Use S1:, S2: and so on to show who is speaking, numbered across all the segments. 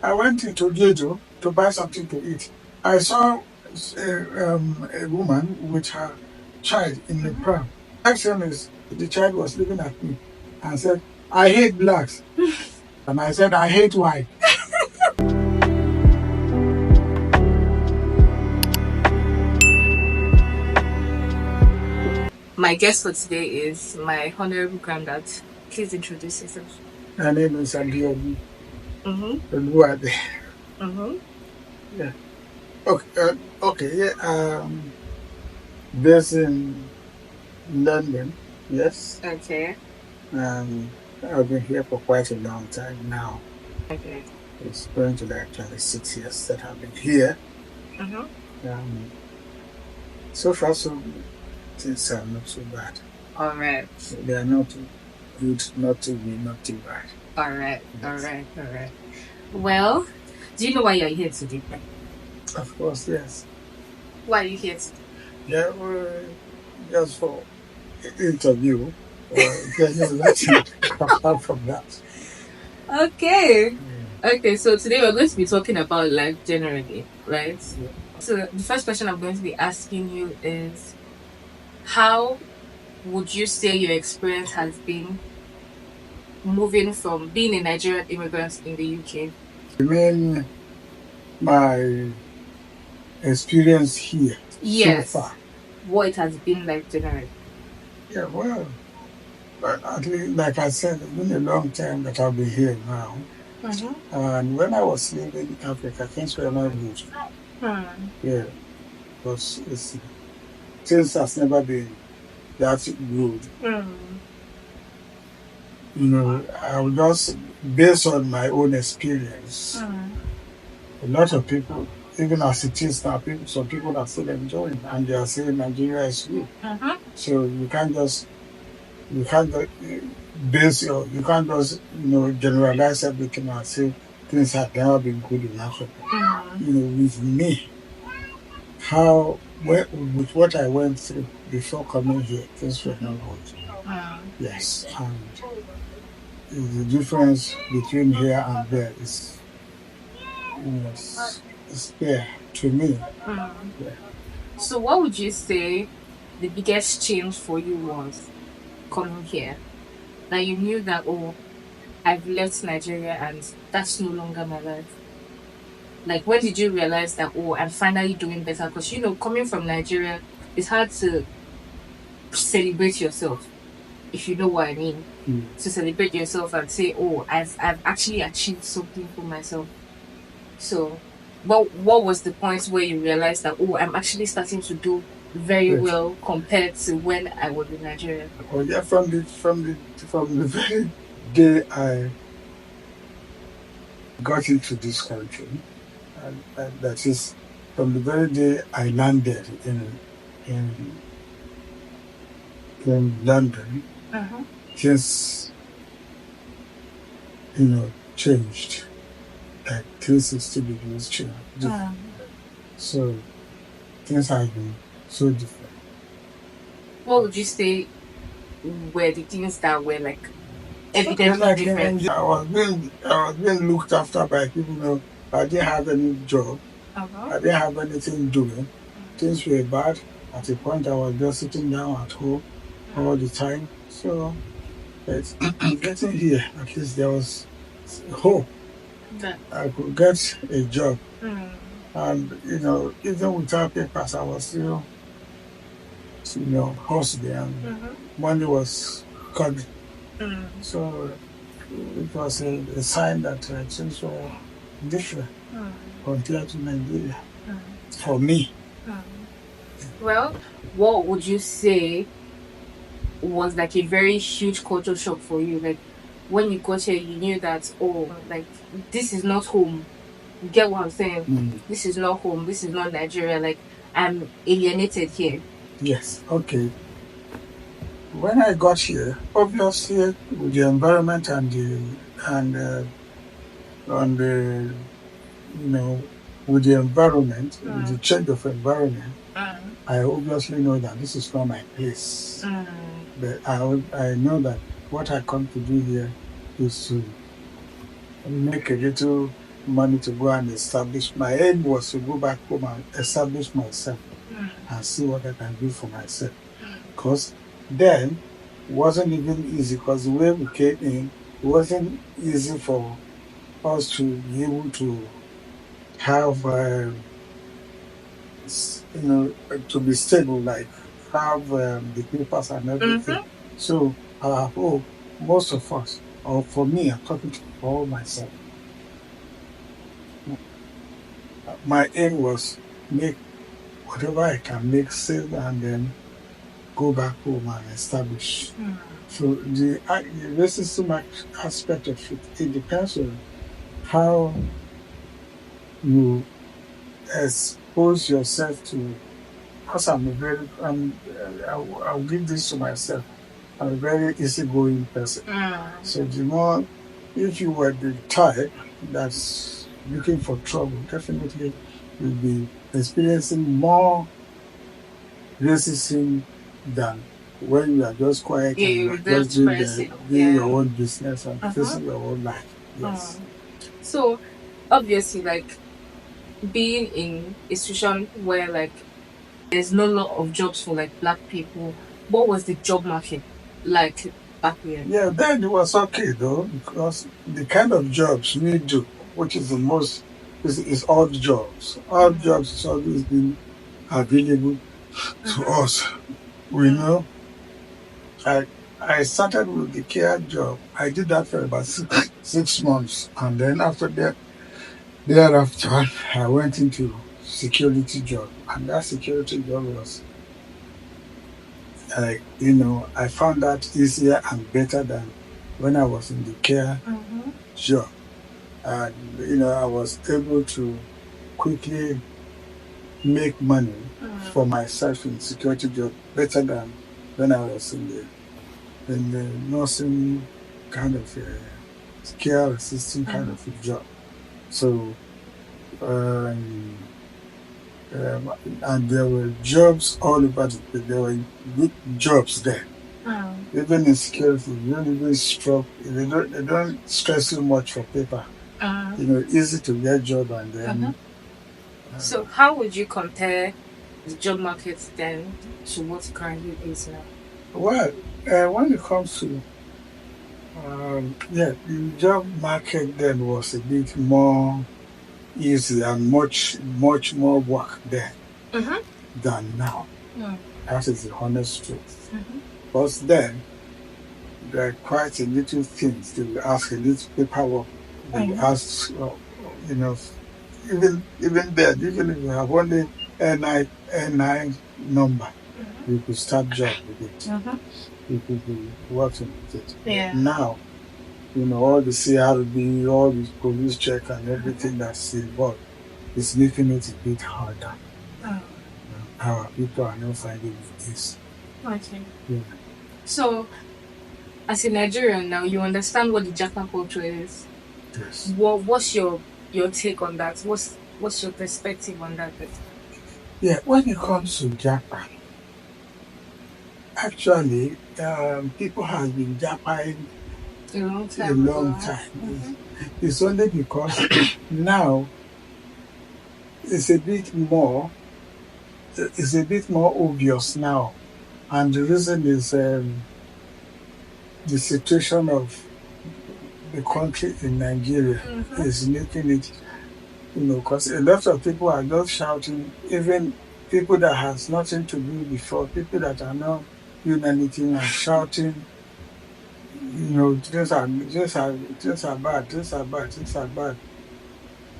S1: I went into Jeju to buy something to eat. I saw a woman with her child in the pram. Next thing is the child was looking at me and said, "I hate blacks." And I said, "I hate white."
S2: My guest for today is my honorable Grandad. Please introduce yourself.
S1: My name is Abiobi.
S2: Mm-hmm.
S1: And who are they?
S2: Mm-hmm.
S1: Yeah. Okay. Yeah. Based in London. Yes.
S2: Okay.
S1: I've been here for quite a long time now.
S2: Okay.
S1: It's going to be actually 6 years that I've been here.
S2: Mm-hmm.
S1: So far, so good. Things are not so bad.
S2: All right.
S1: They are not too good, not too good, not too bad.
S2: All right.
S1: Yes.
S2: All right. All right. Well, do you know why you're here today?
S1: Of course, yes.
S2: Why are you here today?
S1: Yeah, just for interview. Just nothing apart from that.
S2: Okay. Okay, so today we're going to be talking about life generally, right?
S1: Yeah.
S2: So the first question I'm going to be asking you is, how would you say your experience has been moving from being a Nigerian immigrant in the UK?
S1: I mean, my experience here
S2: Yes.
S1: so far.
S2: What it has been like generally.
S1: Yeah, well, but at least, like I said, it's been a long time that I've been here now.
S2: Mm-hmm.
S1: And when I was living in Africa, things were not good. Yeah, because things has never been that good. You know, I will just, based on my own experience, a lot of people, even as it is now, some people are still enjoying, and they are saying Nigeria is good. So you can't just you can't just generalize everything and say things have never been good in Africa. You know, with me, with what I went through before coming here, things were not good. Yes, and the difference between here and there is there to me. Yeah.
S2: So what would you say the biggest change for you was coming here? That you knew that, oh, I've left Nigeria and that's no longer my life. Like, when did you realize that, oh, I'm finally doing better? Because, coming from Nigeria, it's hard to celebrate yourself, if you know what I mean. To celebrate yourself and say, oh, I've actually achieved something for myself. So, what was the point where you realized that, oh, I'm actually starting to do very well compared to when I was in Nigeria?
S1: Oh yeah, from the very day I got into this country, and that is from the very day I landed in London, things changed. Like things is still being changed. So things have been so different.
S2: What would you say were the things that were like evidently different?
S1: I was being looked after by people. I didn't have any job. I didn't have anything doing. Things were bad. At a point, I was just sitting down at home all the time. So, getting here, at least there was hope. I could get a job. And, even without papers, I was still, hustling, and money was coming. So, it was a sign that things were different compared to Nigeria for me.
S2: Well, what would you say was like a very huge culture shock for you? Like, when you got here, you knew that, oh, like, this is not home. You get what I'm saying? This is not home. This is not Nigeria. Like, I'm alienated here.
S1: Yes. Okay. When I got here, obviously with the environment and with the environment, with the change of environment, I obviously know that this is not my place. But I know that what I come to do here is to make a little money to go and establish. My aim was to go back home and establish myself and see what I can do for myself. Because then it wasn't even easy, because the way we came in, it wasn't easy for us to be able to have, to be stable, like have the papers and everything. So our hope, most of us, or for me, I'm talking for all myself, my aim was make whatever I can make, save, and then go back home and establish. So the racism aspect of it depends on how you expose yourself to. Because I'll give this to myself. I'm a very easygoing person. So the more, if you were the type that's looking for trouble, definitely you'll be experiencing more racism than when you are just quiet and you are just doing your own business and facing your own life. Yes.
S2: So obviously, like, being in a situation where like there's no lot of jobs for like black people, what was the job market like back then?
S1: Yeah, then it was okay though, because the kind of jobs we do, which is the most, is odd jobs. Odd jobs has always been available to us. We know. I started with the care job. I did that for about 6 months, and then after that, thereafter, I went into security job, and that security job was, I found that easier and better than when I was in the care job. And I was able to quickly make money for myself in security job better than when I was in the nursing kind of care assistant kind of a job. So, and there were jobs all over the place. There were good jobs there. Even in security, you don't even struggle. They don't stress you much for paper. Easy to get job, and then.
S2: So how would you compare the job market then to what it currently is now?
S1: Well, when it comes to the job market then was a bit more easy and much more work then than now. That is the honest truth. Because then there are quite a little things. They will ask a little paperwork. They will ask, even then, even if you have only NI number, you could start job with it. You could be working with it.
S2: Yeah.
S1: Now, all the CRB, all the police check and everything that's involved is making it a bit harder. Our people are not finding with this.
S2: Okay.
S1: Yeah.
S2: So, as a Nigerian now, you understand what the Japa culture is.
S1: Yes.
S2: What's your take on that? What's your perspective on that?
S1: Yeah, when it comes to Japa, actually, people have been Japaing a long time. It's only because now it's a bit more obvious now, and the reason is the situation of the country in Nigeria is making it, because a lot of people are just shouting, even people that has nothing to do before, people that are not doing anything are shouting, things are bad, things are bad, things are bad.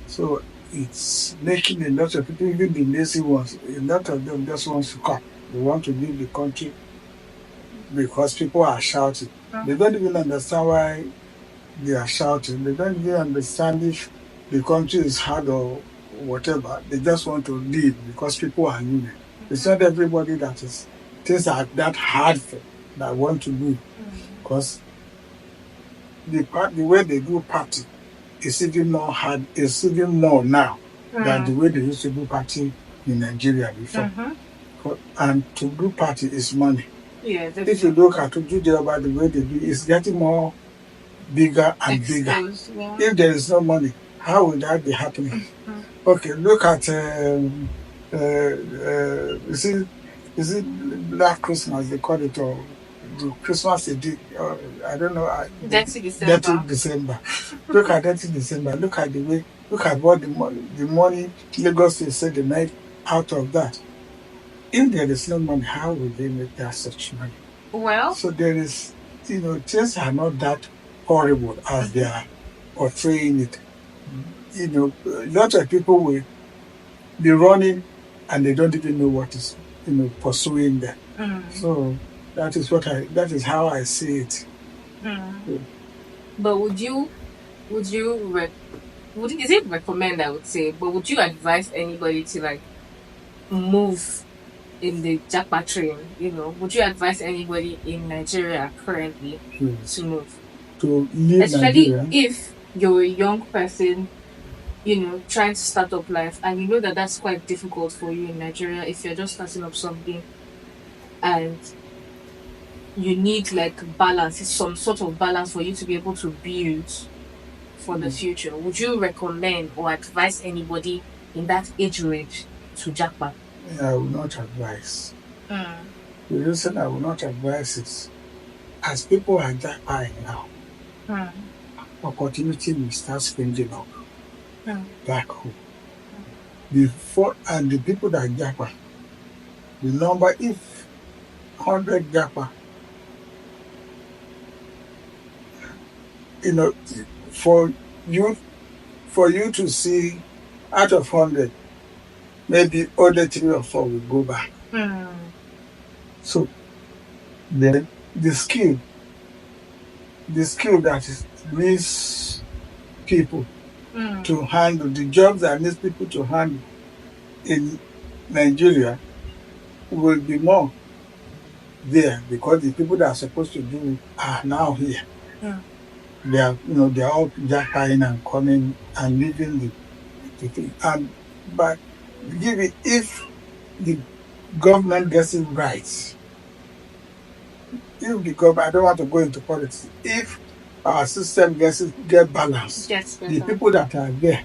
S1: So it's making a lot of people, even the lazy ones, a lot of them just want to come. They want to leave the country because people are shouting. They don't even understand why they are shouting. They don't even understand if the country is hard or whatever. They just want to leave because people are leaving. It's not everybody that is things are that hard for that want to leave, because the way they do party is even more hard. It's even more now than the way they used to do party in Nigeria before. And to do party is money.
S2: Yeah,
S1: if you look at Japa, the way they do, it's getting more bigger and bigger.
S2: Yeah.
S1: If there is no money, How will that be happening? Okay, look at is it Black Christmas they call it, or the Christmas they did, I don't know.
S2: Dirty December.
S1: Dirty December. Look at Dirty December. Look at the way. Look at what the money Lagos they said they made out of that. If there is no money, how will they make that such money?
S2: Well,
S1: so there is, things are not that horrible as they are portraying it. A lot of people will be running and they don't even know what is, pursuing them. So that is how I see it.
S2: But is it recommend, I would say, but would you advise anybody to like move in the Japa train? Would you advise anybody in Nigeria currently to move?
S1: To leave
S2: Especially
S1: Nigeria?
S2: If you're a young person, trying to start up life, and you know that that's quite difficult for you in Nigeria if you're just starting up something and you need like balance, some sort of balance for you to be able to build for the future. Would you recommend or advise anybody in that age range to Japa?
S1: I will not advise. The reason I will not advise is, as people are Japaing now, opportunity will start springing up back home. And the people that Japa, the number, if 100 Japa, for you to see out of 100, maybe only 3 or 4 will go back. So then the skill that is these people to handle, the jobs that needs people to handle in Nigeria will be more there, because the people that are supposed to do it are now here. They are, they are all Japaing and coming and leaving the thing. But if the government gets it right, I don't want to go into politics. If our system get balanced, the people that are there,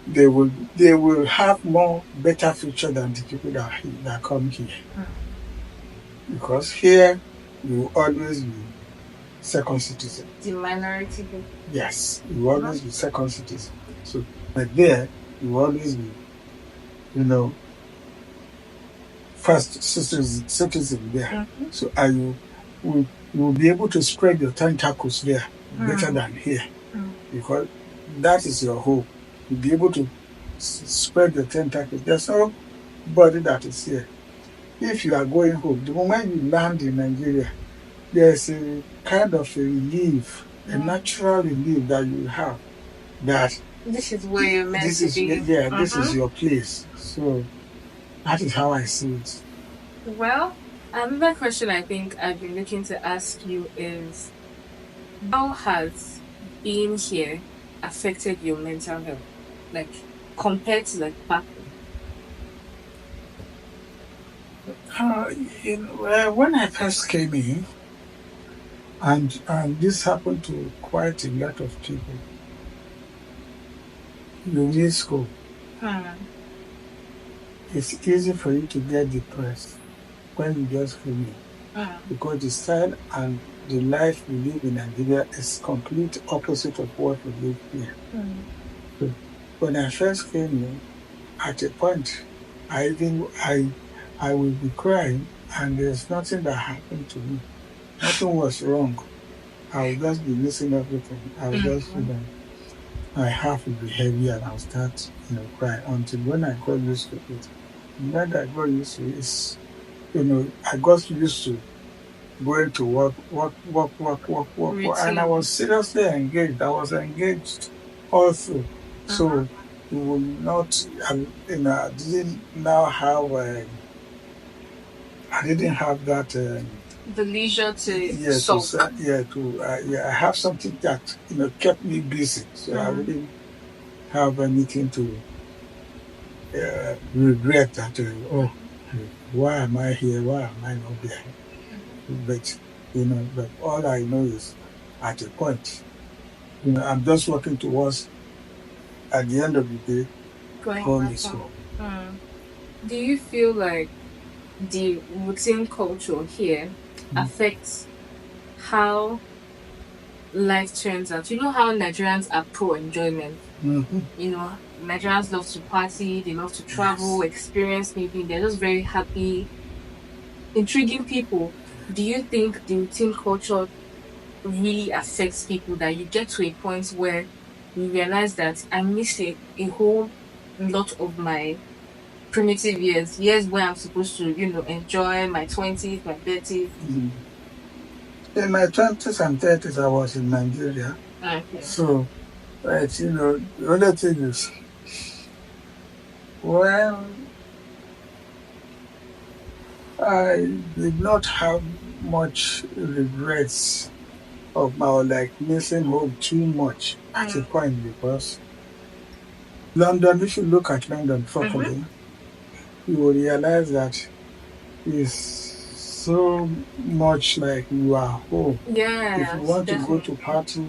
S1: they will have more better future than the people that come here. Because here you will always be second citizen.
S2: The minority group.
S1: Yes, you will always be second citizen. So, but there you will always be, first citizen there. So you will be able to spread your tentacles there better than here, because that is your hope. You'll be able to spread your tentacles. There's nobody that is here. If you are going home, the moment you land in Nigeria, there's a kind of a relief, a natural relief that you have, that
S2: this is where you're meant to be.
S1: This is your place. So that is how I see it.
S2: Well, another question I think I've been looking to ask you is, how has being here affected your mental health, like compared to like back
S1: then? When I first came in, and this happened to quite a lot of people, you leave school. It's easy for you to get depressed when you just come in, because the style and the life we live in Nigeria is complete opposite of what we live here. So when I first came in, at a point, I will be crying, and there's nothing that happened to me. Nothing was wrong. I will just be missing everything. I will just feel that my heart will be heavy, and I'll start, crying, until when I got used to it. And when I got used to it, I got used to going to work, and I was seriously engaged. I was engaged all through. So you will not, I didn't now have, I didn't have that.
S2: The leisure to
S1: I have something that kept me busy, so I wouldn't have anything to regret that. Why am I here? Why am I not there? But all I know is, at a point, I'm just working towards, at the end of the day,
S2: Going
S1: home
S2: back
S1: is
S2: home.
S1: home.
S2: Do you feel like the routine culture here affects how life turns out? You know how Nigerians are pro enjoyment. You know, Nigerians love to party, they love to travel, experience maybe. They're just very happy, intriguing people. Do you think the routine culture really affects people that you get to a point where you realize that I missed a whole lot of my primitive years where I'm supposed to, enjoy my 20s, my 30s?
S1: In my 20s and 30s, I was in Nigeria.
S2: Okay.
S1: So, right, the only thing is, well, I did not have much regrets of my missing home too much at a point, because London, if you look at London properly, you will realize that it's so much like you are home.
S2: Yeah.
S1: If you want to go to party,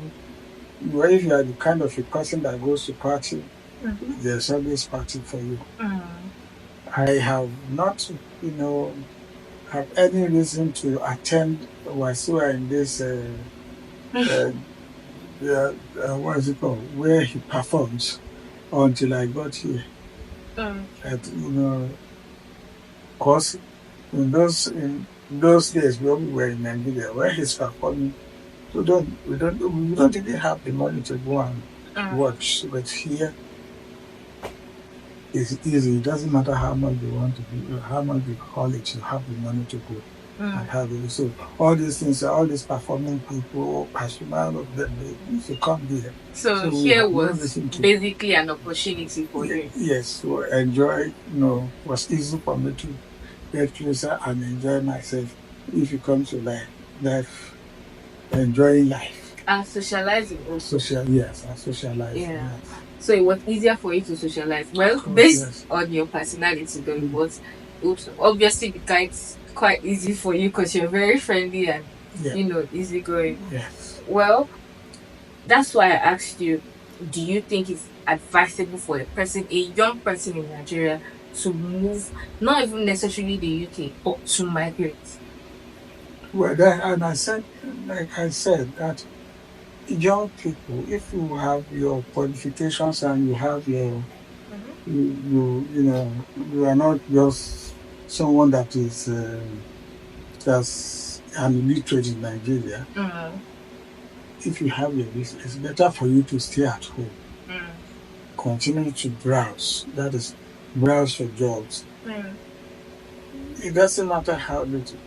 S1: if you are the kind of a person that goes to party, there's always party for you. I have not, have any reason to attend Wasua in this, what is it called, where he performs, until I got here. Of course, in those days when we were in Nigeria, where he's performing, we don't even have the money to go and watch. But here, it's easy. It doesn't matter how much you want to do, how much you call it, you have the money to go and have it. So all these things, all these performing people, all of them, they used to come here.
S2: So here was basically an opportunity for you.
S1: Yes, to enjoy, was easy for me to get closer and enjoy myself. If you come to life, enjoying life.
S2: And socializing also.
S1: Yes, and socializing.
S2: Yeah.
S1: Yes.
S2: So it was easier for you to socialize. Well, based on your personality, though, it would obviously be quite easy for you because you're very friendly and easygoing.
S1: Yes.
S2: Well, that's why I asked you, do you think it's advisable for a young person in Nigeria to move, not even necessarily the UK, but to migrate?
S1: Well, and I said, that young people, if you have your qualifications and you have your, you are not just someone that is that's an illiterate in Nigeria. If you have your business, it's better for you to stay at home. Continue to browse. That is, browse for jobs. It doesn't matter how little.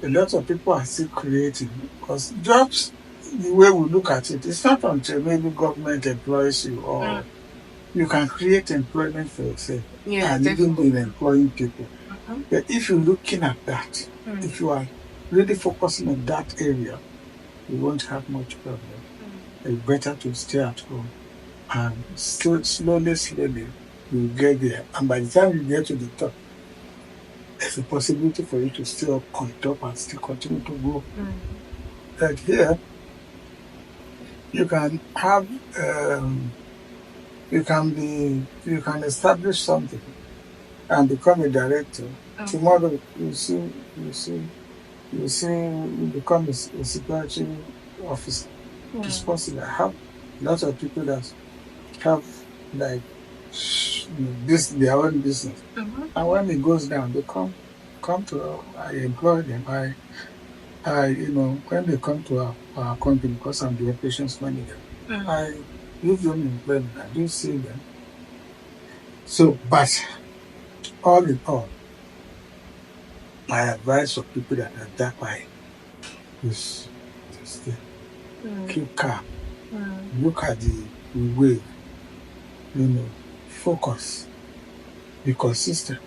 S1: A lot of people are still creating, because jobs, the way we look at it, it's not until maybe government employs you, or you can create employment for yourself and even be employing people. But if you're looking at that, if you are really focusing on that area, you won't have much problem. It's better to stay at home, and slowly, you get there. And by the time you get to the top, there's a possibility for you to still on top and still continue to grow. Like here, you can have, you can establish something and become a director. Tomorrow, you become a security officer. It's possible. I have lots of people that have their own business, and when it goes down, they come to I employ them. When they come to our company, because I'm the operations manager, I give them employment. I do see them. So, but all in all, my advice for people that are that high is to stay. Keep calm. Look at the wave. Focus. Be consistent.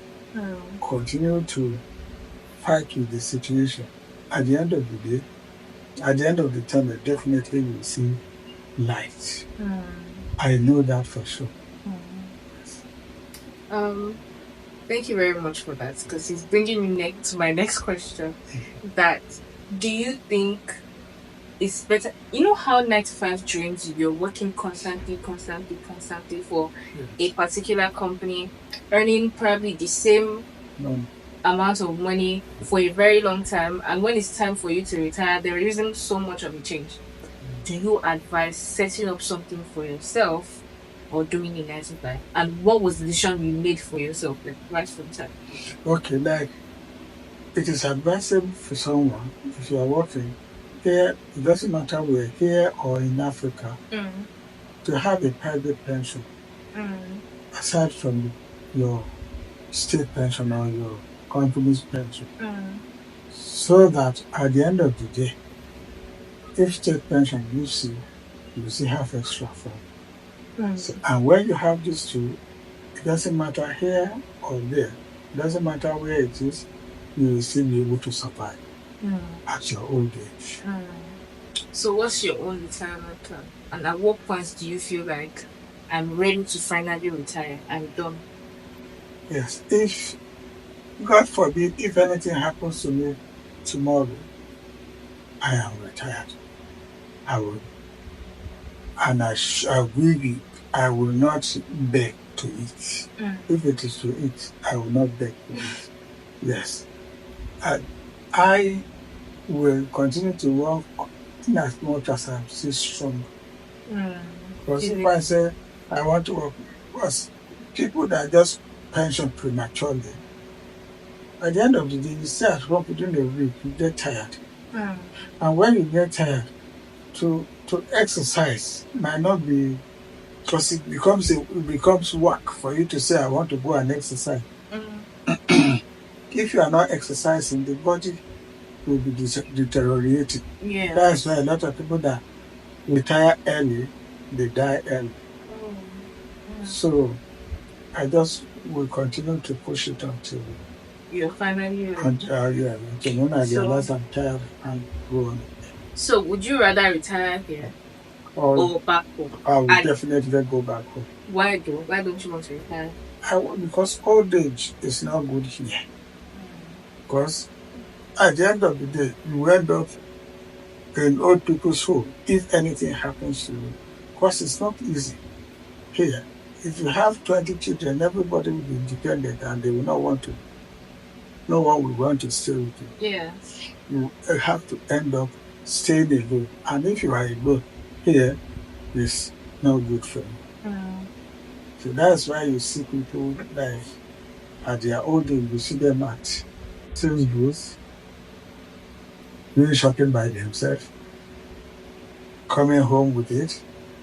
S1: Continue to fight with the situation. At the end of the day, at the end of the tunnel, definitely you'll see light. I know that for sure.
S2: Thank you very much for that, because it's bringing me to my next question. That, do you think it's better. You know how 9 to 5 drains you? You're working constantly for a particular company, earning probably the same amount of money for a very long time. And when it's time for you to retire, there isn't so much of a change. Do you advise setting up something for yourself or doing a 9 to 5? And what was the decision you made for yourself, like right from time?
S1: Okay, like it is advisable for someone if you are working here, it doesn't matter where, here or in Africa, to have a private pension aside from your state pension or your company's pension, so that at the end of the day, if state pension gives you, you still have extra from. So, and when you have these two, it doesn't matter here or there, it doesn't matter where it is, you will still be able to survive at your old age.
S2: So what's your own retirement plan? And at what point do you feel like I'm ready to finally retire? I'm done.
S1: Yes, if, God forbid, if anything happens to me tomorrow, I am retired. I will, and I will not beg to eat. If it is to eat, I will not beg to eat. Yes. I will continue to work in as much as I'm still strong. Because if I say I want to work, because people that just pension prematurely, at the end of the day, you stay at work within a week, you get tired. And when you get tired, to exercise might not be, because it becomes work for you to say, I want to go and exercise. If you are not exercising, the body will be deteriorating.
S2: Yeah.
S1: That's why a lot of people that retire early, they die early. So I just will continue to push it until
S2: you're finally
S1: when I realize I'm tired and go on.
S2: So would you rather retire here or back home?
S1: I will definitely go back home.
S2: Why though? Why don't you want to retire?
S1: Because old age is not good here. Because at the end of the day, you end up in old people's home if anything happens to you. Because it's not easy here. If you have 20 children, everybody will be independent and they will not want to. No one will want to stay with you.
S2: Yeah.
S1: You have to end up staying alone. And if you are alone here, it's not good for you. So that's why you see people like at their old age, you see them at sales booths, doing shopping by themselves, coming home with it,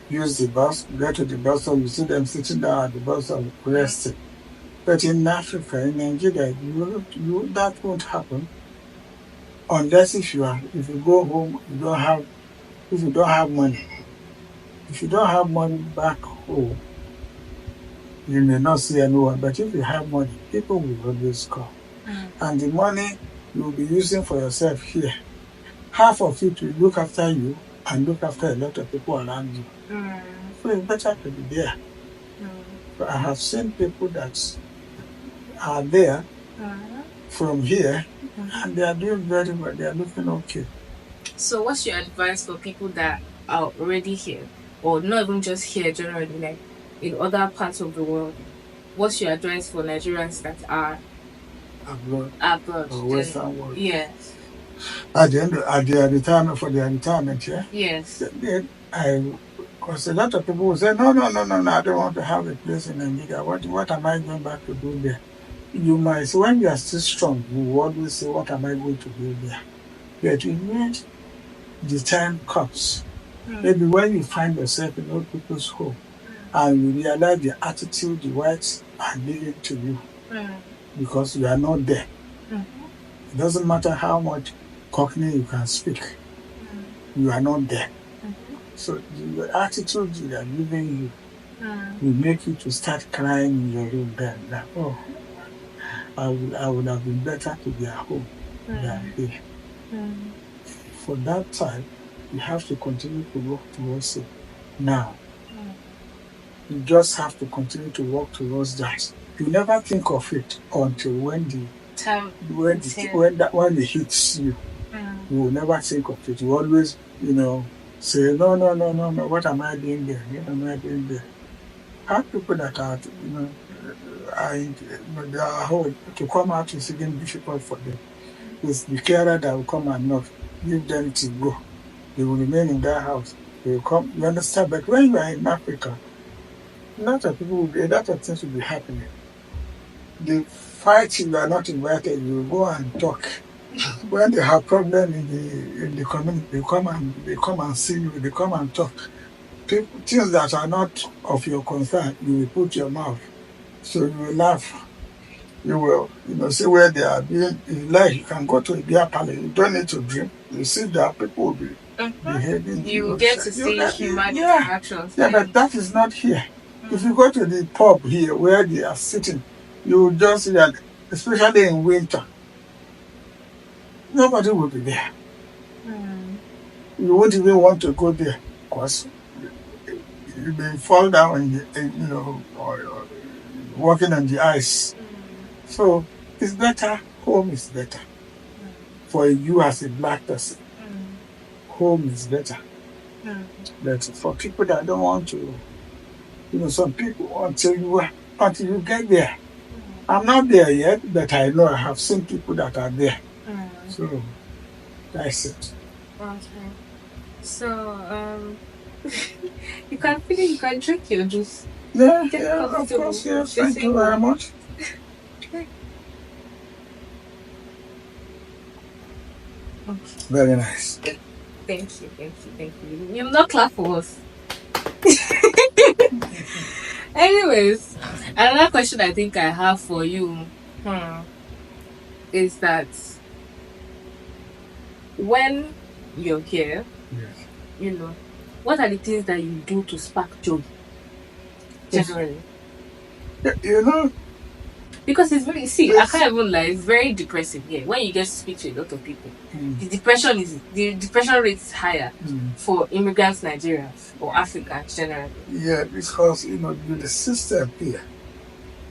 S1: use the bus, get to the bus stop, you see them sitting down at the bus stop resting. But in Africa, in Nigeria, that won't happen unless if you go home, if you don't have money. If you don't have money back home, you may not see anyone. But if you have money, people will always come. And the money you will be using for yourself here, half of it will look after you and look after a lot of people around you. So it's better to be there. But I have seen people that are there from here and they are doing very well. They are looking okay.
S2: So what's your advice for people that are already here, or not even just here generally, like in other parts of the world? What's your advice for Nigerians that are abroad
S1: or Western world?
S2: Yes.
S1: At their retirement, for their retirement, yeah?
S2: Yes.
S1: Because a lot of people will say, no, I don't want to have a place in Nigeria. What am I going back to do there? You might say, when you are still strong, you will always say, what am I going to do there? But when the time comes, maybe when you find yourself in old people's home, and you realize the attitude the whites are giving to you, because you are not there. It doesn't matter how much Cockney you can speak, you are not there. So the attitude they are giving you will make you to start crying in your room then. Like, oh, I would have been better to be at home than here. For that time, you have to continue to work towards it. Now, you just have to continue to work towards that. You never think of it until when it hits you. You will never think of it. You always say, no, what am I doing there? What am I doing there? Have people that are, they are home to come out is again difficult for them. It's the carer that will come and knock, give them to go. They will remain in that house. They will come, you understand? But when you are in Africa, a lot of things will be happening. The fight, you are not invited, you go and talk. When they have problem in the community, they come and see you, they come and talk. Things that are not of your concern, you will put your mouth. So you will laugh. You will, see where they are being. If you like, you can go to a beer parlor. You don't need to drink. You see that people will be behaving.
S2: You get to see human interactions.
S1: Yeah, but that is not here. If you go to the pub here where they are sitting, you will just see that, especially in winter, nobody will be there. You won't even want to go there because you may fall down or walking on the ice. So it's better. Home is better for you as a black person. Home is better. But for people that don't want to, some people until you get there. I'm not there yet, but I know I have seen people that are there. So that's it.
S2: Okay. So you can finish. You can drink your juice.
S1: Yeah, of course. Yes, thank you very much.
S2: Okay.
S1: Very nice.
S2: Thank you. You'll not clap for us. Anyways, another question I think I have for you is that when you're here, what are the things that you do to spark joy? Generally. Because it's very, I can't even lie, it's very depressing here. When you get to speak to a lot of people, the depression rate is higher for immigrants, Nigerians, or Africans generally.
S1: Yeah, because the system here,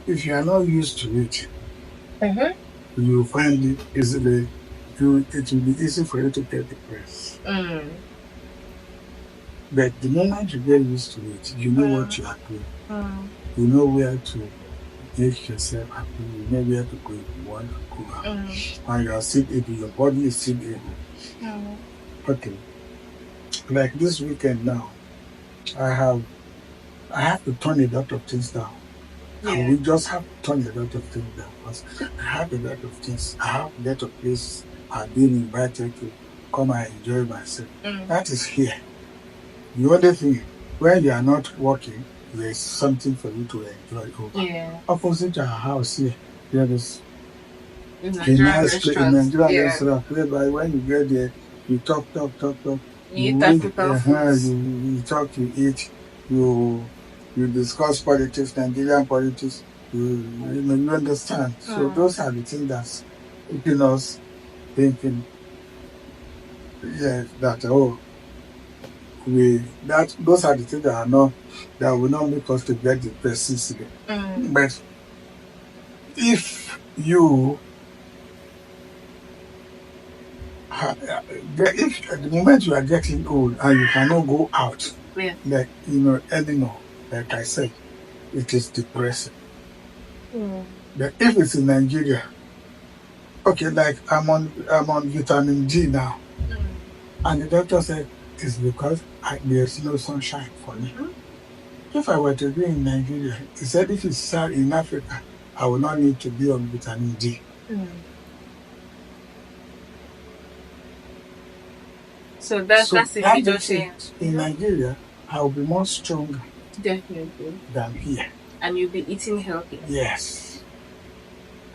S1: if you are not used to it, you find it easily. It will be easy for you to get depressed. But the moment you get used to it, you know what you are doing. You know where to make yourself happy. You know where to go if you want to go out. And you are still able, your body is still able. Okay. Like this weekend now, I have to turn a lot of things down. And we just have to turn a lot of things down. Because I have a lot of things. I have a lot of places I've been invited to come and enjoy myself. That is here. The only thing, when you are not working, there is something for you to enjoy over. Opposite our house here, there is a nice place, a Nigerian restaurant, whereby when you get there, you talk.
S2: You
S1: talk, you eat, you discuss politics, Nigerian politics, you understand. So those are the things that's keeping us thinking, those are the things that will not make us to get depressed again. But if you if at the moment you are getting old and you cannot go out, anymore, like I said, it is depressing. But if it's in Nigeria, okay, like I'm on vitamin D now, and the doctor said it's because there's no sunshine for me. If I were to be in Nigeria, he said if it's in Africa, I will not need to be on vitamin D.
S2: So that's a major change.
S1: In Nigeria, I will be more stronger.
S2: Definitely.
S1: Than here.
S2: And you'll be eating healthy.
S1: Yes.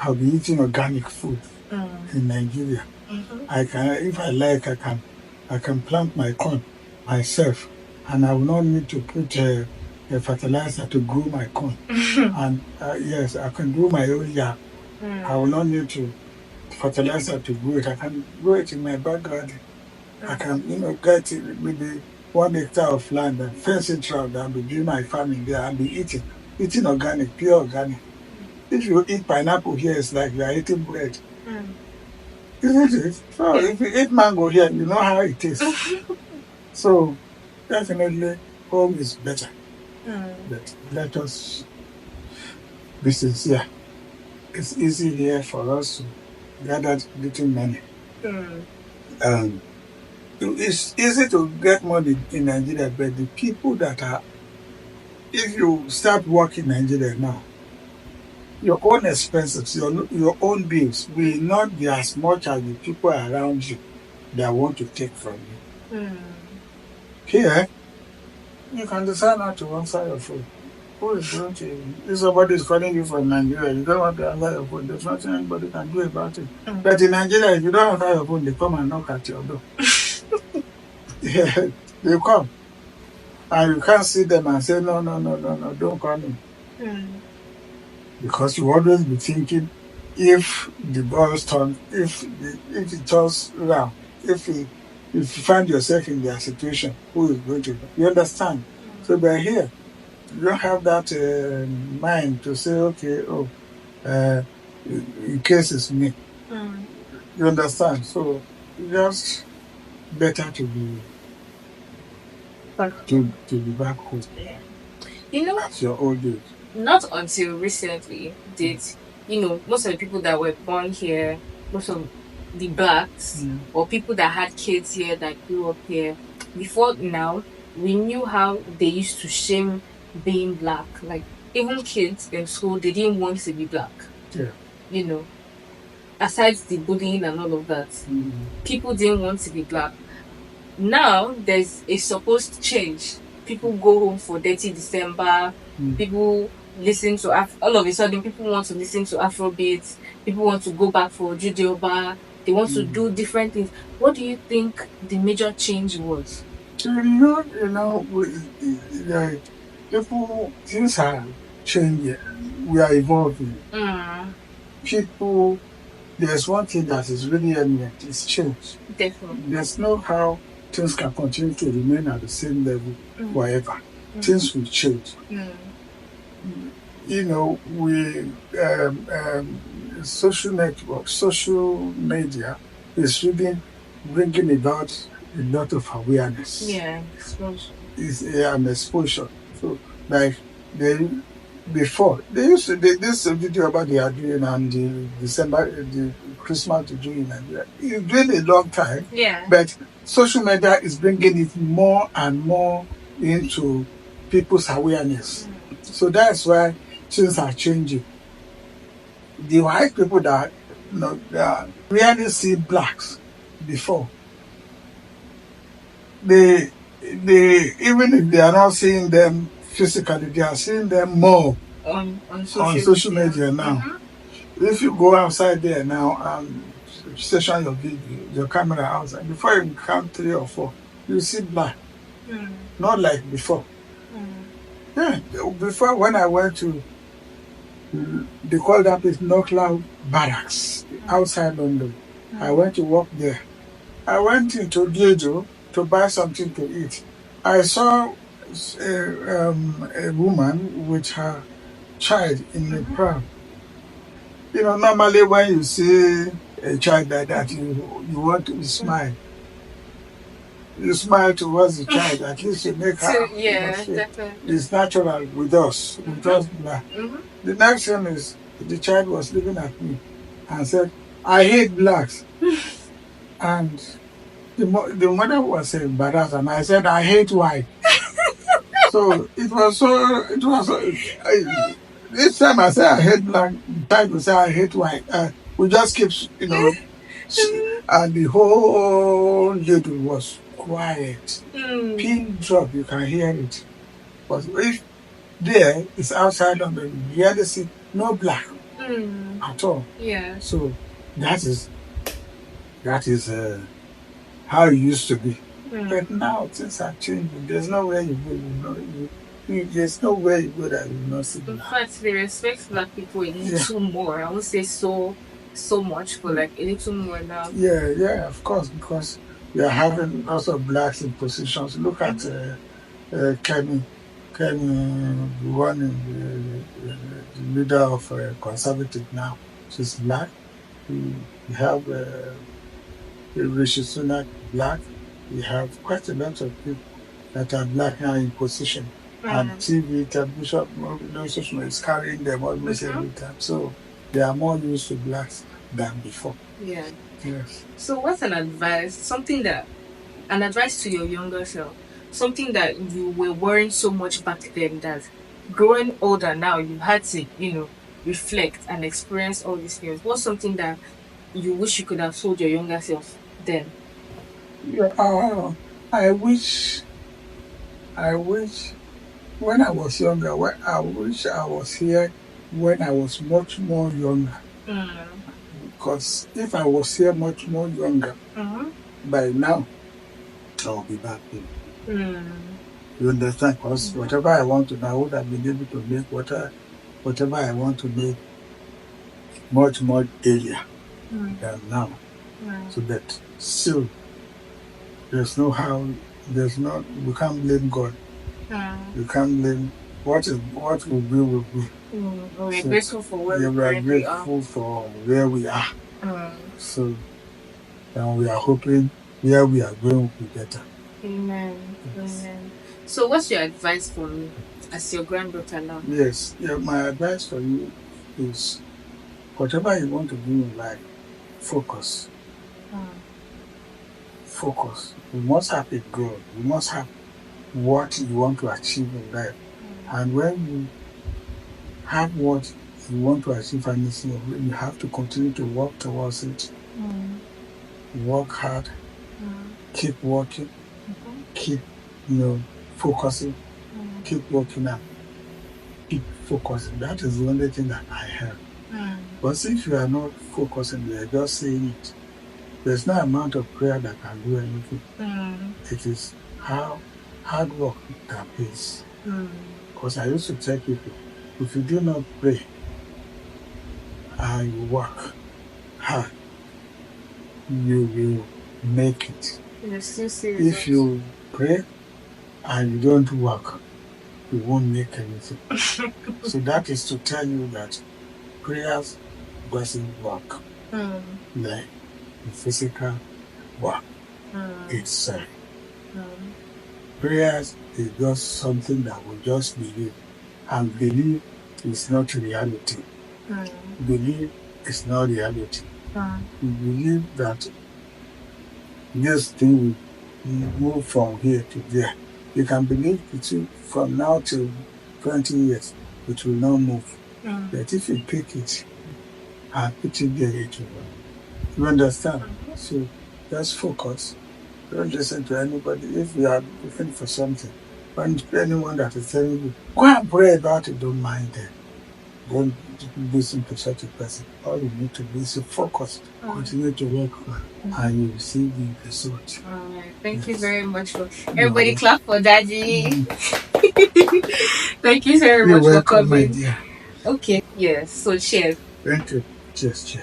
S1: I'll be eating organic food in Nigeria. I can, if I like, I can plant my corn myself, and I will not need to put a fertilizer to grow my corn. And yes, I can grow my own yam. I will not need to fertilizer to grow it. I can grow it in my back garden. I can, get it with the 1 hectare of land and fence it around and be doing my farming there and be eating organic, pure organic. If you eat pineapple here, it's like you are eating bread. Isn't it? So if you eat mango here, you know how it is. So definitely home is better.
S2: Mm.
S1: But let us be sincere. It's easy here for us to gather little money.
S2: Mm.
S1: Um, it's easy to get money in Nigeria, but the people that are, if you start working in Nigeria now, your own expenses, your own bills will not be as much as the people around you that want to take from you.
S2: Mm.
S1: Here, you can decide not to answer your phone. Who is going to, if somebody is calling you from Nigeria, you don't want to answer your phone, there's nothing anybody can do about it.
S2: Mm.
S1: But in Nigeria, if you don't answer your phone, they come and knock at your door. Yeah, they come. And you can't see them and say, no, no, no, no, no, don't call me.
S2: Mm.
S1: Because you always be thinking, if the ball turns, if it turns around, if you find yourself in their situation, who is going to, you understand? So by here, you don't have that mind to say, okay, oh, uh, in case it's me.
S2: Mm.
S1: You understand? So just better to be
S2: But
S1: to be back home
S2: yeah. You know,
S1: at your old age.
S2: not until recently did most of the people that were born here, most of the blacks or people that had kids here that grew up here before now, we knew how they used to shame being black. Like even kids in school, they didn't want to be black.
S1: Yeah.
S2: You know, aside the bullying and all of that, people didn't want to be black. Now there's a supposed change. People go home for dirty December. People listen to all of a sudden people want to listen to Afrobeats. People want to go back for Judioba. They want to do different things. What do you think the major change was?
S1: Like, people, things are changing. We are evolving. People, there's one thing that is really eminent, it's change.
S2: Definitely.
S1: There's no how things can continue to remain at the same level forever. Things will change. We social network, social media is really bringing about a lot of awareness.
S2: Yeah, exposure.
S1: Is an exposure. So, like before this video about the doing and the December, the Christmas to do in Nigeria. It's been a long time.
S2: Yeah.
S1: But social media is bringing it more and more into people's awareness. So that's why things are changing. The white people that rarely see blacks before, they even if they are not seeing them physically, they are seeing them more
S2: on
S1: social media now. If you go outside there now and station your camera outside, before you count 3 or 4, you see black. Not like before. Yeah, before when I went to, they call that place Norcloud Barracks outside London. I went to work there. I went into Giejo to buy something to eat. I saw a woman with her child in the pram. Normally when you see a child like that, you want to smile. You smile towards the child, at least you make her.
S2: Definitely.
S1: It's natural with us, black. The next thing is the child was looking at me and said, "I hate blacks." And the mother was embarrassed, and I said, "I hate white." So it was this time I said I hate black, the child will say I hate white. We just keep, and the whole lady was quiet. Pin drop, you can hear it. But if there is outside of the reality, no black at all.
S2: Yeah.
S1: So that is how it used to be. But now things are changing. There's nowhere you go, there's nowhere you go that you will not see
S2: In
S1: black.
S2: fact, they respect black people a little more. I won't say so much, but like a little more now.
S1: Yeah, of course, because we are having lots of blacks in positions. Look at Kenny, the one in the leader of Conservative now. She's black. We have Rishi Sunak, black. we have quite a lot of people that are black now in position. And TV, television, organization is carrying them almost every time. So they are more used to blacks than before.
S2: Yeah.
S1: Yes.
S2: So what's an advice to your younger self? Something that you were worrying so much back then that growing older now you had to, reflect and experience all these things. What's something that you wish you could have told your younger self then?
S1: Yeah, I wish when I was younger, I wish I was here when I was much more younger. Because if I was here much more younger, by now, I'll be back here. You understand? Because whatever I want to do, I would have been able to make whatever I want to make much more earlier than now. So that still, we can't blame God. You can't blame what will be will be.
S2: We're grateful for where
S1: we are grateful for where we are. So, and we are hoping where we are going will be better.
S2: Amen. Amen. So what's your advice for me as your granddaughter now?
S1: Yes. Yeah, my advice for you is whatever you want to do in life, focus. Focus. You must have a goal. You must have what you want to achieve in life. And when you have what you want to achieve and you have to continue to work towards it. Work hard. Keep working. Keep, focusing. Keep working and keep focusing. That is the only thing that I have. But if you are not focusing, you are just saying it. There's no amount of prayer that can do anything. It is how hard work that pays. Because I used to tell people, if you do not pray and you work hard, you will make it. If you pray and you don't work, you won't make anything. So that is to tell you that prayers doesn't work like the physical work itself. Prayers is just something that we just believe, and belief is not reality. Belief is not reality. We believe that this thing will move from here to there. You can believe from now till 20 years, it will not move. But if you pick it and put it there, it will. You understand? So just focus. Don't listen to anybody. If you are looking for something, when anyone that is telling you, go and pray about it, don't mind them. Don't listen to such a person. All you need to do is to focus, continue to work hard, and you will see the result.
S2: All right. Thank you very much. Everybody clap for Daddy. Thank you very much for coming. My dear. Okay. Yes. So cheers.
S1: Thank you. Cheers.